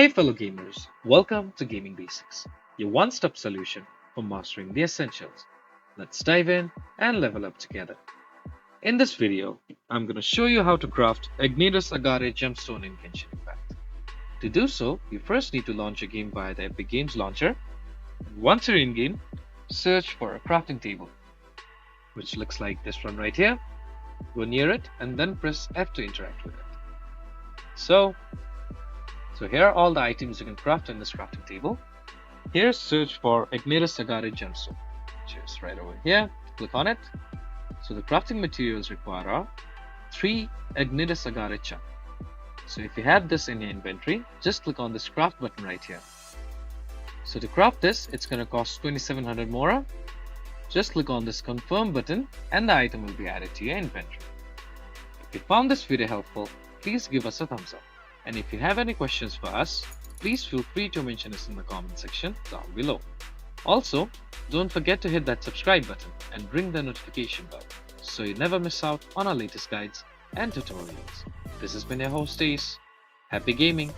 Hey fellow gamers, welcome to Gaming Basics, your one-stop solution for mastering the essentials. Let's dive in and level up together. In this video, I'm going to show you how to craft Agnidus Agate Gemstone in Genshin Impact. To do so, you first need to launch a game via the Epic Games launcher. Once you're in-game, search for a crafting table, which looks like this one right here. Go near it and then press F to interact with it. So here are all the items you can craft in this crafting table. Here, search for Agnidus Agate Gemstone, which is right over here. Click on it. So the crafting materials required are 3 Agnidus Agate chunk. So if you have this in your inventory, just click on this craft button right here. So to craft this, it's going to cost 2700 mora. Just click on this confirm button and the item will be added to your inventory. If you found this video helpful, please give us a thumbs up. And if you have any questions for us, please feel free to mention us in the comment section down below. Also, don't forget to hit that subscribe button and ring the notification bell so you never miss out on our latest guides and tutorials. This has been your host Ace. Happy gaming!